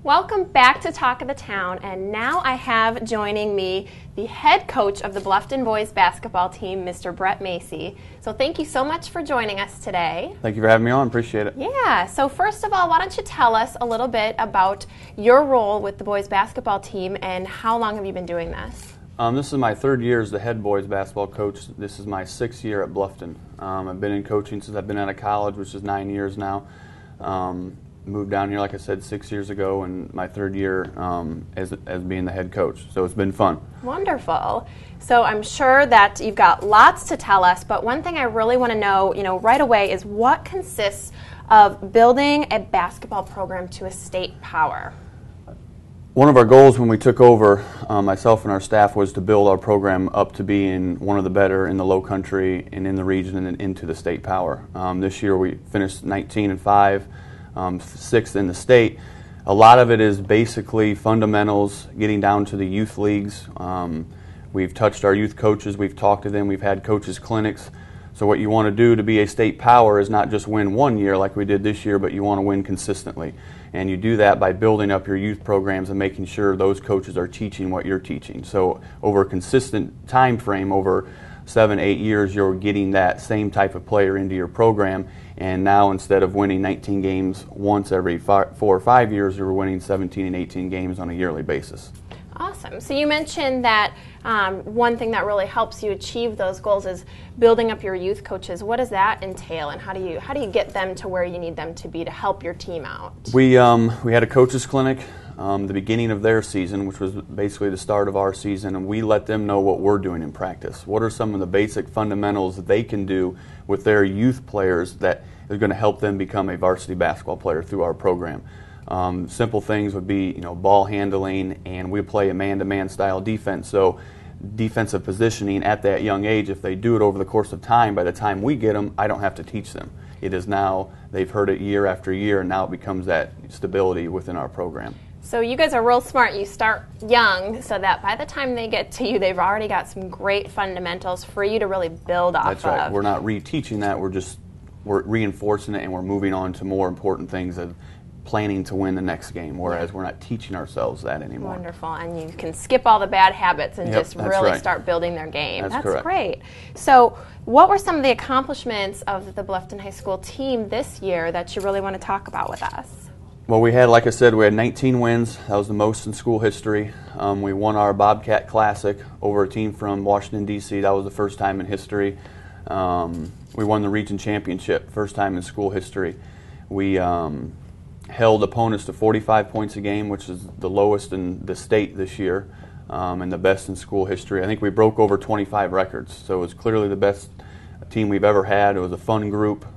Welcome back to Talk of the Town, and now I have joining me the head coach of the Bluffton boys basketball team, Mr. Brett Macy. So thank you so much for joining us today. Thank you for having me on. Appreciate it. Yeah, so first of all, why don't you tell us a little bit about your role with the boys basketball team and how long have you been doing this? This is my third year as the head boys basketball coach. This is my 6th year at Bluffton. I've been in coaching since I've been out of college, which is 9 years now. Moved down here, like I said, 6 years ago, and my third year as being the head coach. So it's been fun. Wonderful. So I'm sure that you've got lots to tell us, but one thing I really want to know, right away is what consists of building a basketball program to a state power? One of our goals when we took over, myself and our staff, was to build our program up to being one of the better in the low country and in the region and into the state power. This year we finished 19-5. 6th in the state. A lot of it is basically fundamentals, getting down to the youth leagues. We've touched our youth coaches, we've talked to them, we've had coaches clinics. So what you want to do to be a state power is not just win one year like we did this year, but you want to win consistently. And you do that by building up your youth programs and making sure those coaches are teaching what you're teaching. So over a consistent time frame, over 7-8 years, you're getting that same type of player into your program. And now instead of winning 19 games once every 4 or 5 years, you're winning 17 and 18 games on a yearly basis. Awesome. So you mentioned that one thing that really helps you achieve those goals is building up your youth coaches. What does that entail, and how do you get them to where you need them to be to help your team out? We had a coaches clinic the beginning of their season, which was basically the start of our season, and we let them know what we're doing in practice. What are some of the basic fundamentals that they can do with their youth players that is going to help them become a varsity basketball player through our program? Simple things would be, ball handling, and we play a man-to-man style defense. So defensive positioning at that young age, if they do it over the course of time, by the time we get them, I don't have to teach them. It is now, they've heard it year after year, and now it becomes that stability within our program. So you guys are real smart. You start young so that by the time they get to you, they've already got some great fundamentals for you to really build off of. That's right. We're not reteaching that. We're reinforcing it, and we're moving on to more important things of planning to win the next game, whereas we're not teaching ourselves that anymore. Wonderful. And you can skip all the bad habits and just really start building their game. That's correct. Great. So what were some of the accomplishments of the Bluffton High School team this year that you really want to talk about with us? Well, we had, like I said, we had 19 wins. That was the most in school history. We won our Bobcat Classic over a team from Washington, D.C. That was the first time in history. We won the region championship, first time in school history. We held opponents to 45 points a game, which is the lowest in the state this year, and the best in school history. I think we broke over 25 records, so it was clearly the best team we've ever had. It was a fun group.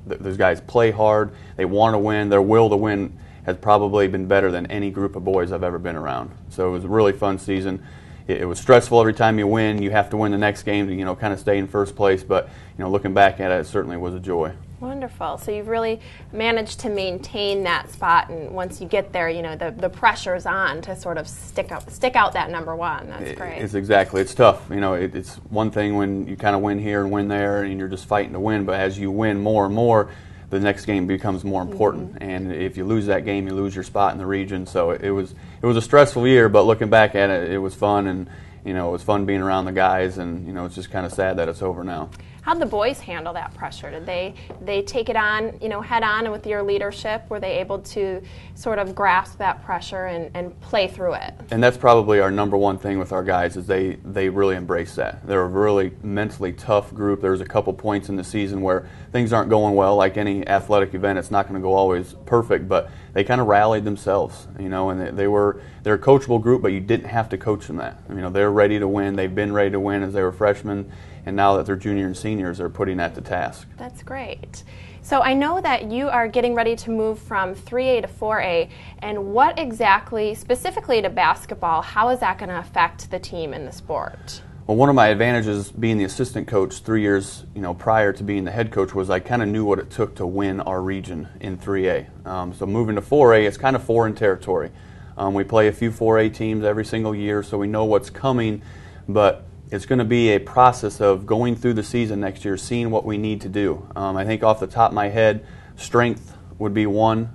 Those guys play hard. They want to win. Their will to win has probably been better than any group of boys I've ever been around. So it was a really fun season. It was stressful every time you win. You have to win the next game to kind of stay in first place. But looking back at it, it certainly was a joy. Wonderful. So you've really managed to maintain that spot, and once you get there, the pressure's on to sort of stick out that number one. That's great. It's tough. It's one thing when you kind of win here and win there, and you're just fighting to win. But as you win more and more, the next game becomes more important. Mm-hmm. And if you lose that game, you lose your spot in the region. So it was a stressful year, but looking back at it, it was fun, and it was fun being around the guys, and it's just kind of sad that it's over now. How'd the boys handle that pressure? Did they take it on, head on, and with your leadership, were they able to sort of grasp that pressure and play through it? And that's probably our number one thing with our guys is they really embrace that. They're a really mentally tough group. There's a couple points in the season where things aren't going well. Like any athletic event, it's not going to go always perfect, but they kind of rallied themselves, and they're a coachable group, but you didn't have to coach them that. They're ready to win. They've been ready to win as they were freshmen. And now that they're junior and seniors, they're putting that to task. That's great. So I know that you are getting ready to move from 3A to 4A, and what exactly, specifically to basketball, how is that going to affect the team in the sport? Well, one of my advantages being the assistant coach 3 years prior to being the head coach was I kind of knew what it took to win our region in 3A. So moving to 4A, it's kind of foreign territory. We play a few 4A teams every single year, so we know what's coming, but it's going to be a process of going through the season next year, seeing what we need to do. I think off the top of my head, strength would be one.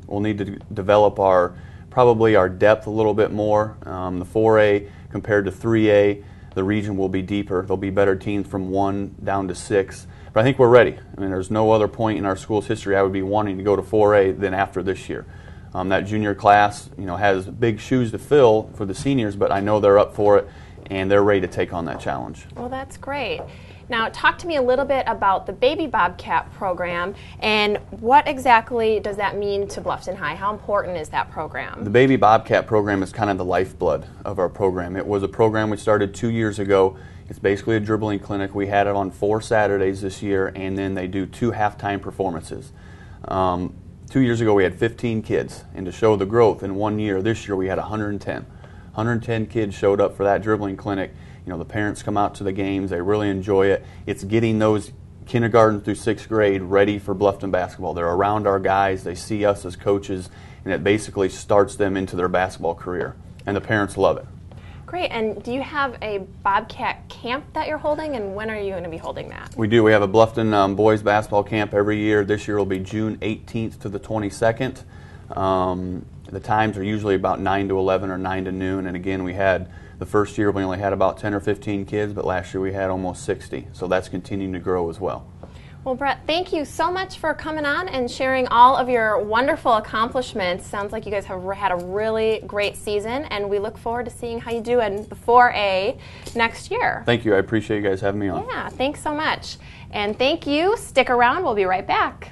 We'll need to develop probably our depth a little bit more. The 4A compared to 3A, the region will be deeper. There'll be better teams from 1 down to 6. But I think we're ready. I mean, there's no other point in our school's history I would be wanting to go to 4A than after this year. That junior class, has big shoes to fill for the seniors, but I know they're up for it and they're ready to take on that challenge. Well, that's great. Now, talk to me a little bit about the Baby Bobcat program and what exactly does that mean to Bluffton High? How important is that program? The Baby Bobcat program is kind of the lifeblood of our program. It was a program we started 2 years ago. It's basically a dribbling clinic. We had it on 4 Saturdays this year, and then they do 2 halftime performances. 2 years ago we had 15 kids, and to show the growth in 1 year, this year we had 110. 110 kids showed up for that dribbling clinic. The parents come out to the games, they really enjoy it. It's getting those kindergarten through 6th grade ready for Bluffton basketball. They're around our guys, they see us as coaches, and it basically starts them into their basketball career. And the parents love it. Great, and do you have a Bobcat camp that you're holding, and when are you going to be holding that? We do. We have a Bluffton boys basketball camp every year. This year will be June 18th to the 22nd. The times are usually about 9 to 11 or 9 to noon, and again, the first year we only had about 10 or 15 kids, but last year we had almost 60, so that's continuing to grow as well. Well, Brett, thank you so much for coming on and sharing all of your wonderful accomplishments. Sounds like you guys have had a really great season, and we look forward to seeing how you do in the 4A next year. Thank you. I appreciate you guys having me on. Yeah, thanks so much. And thank you. Stick around. We'll be right back.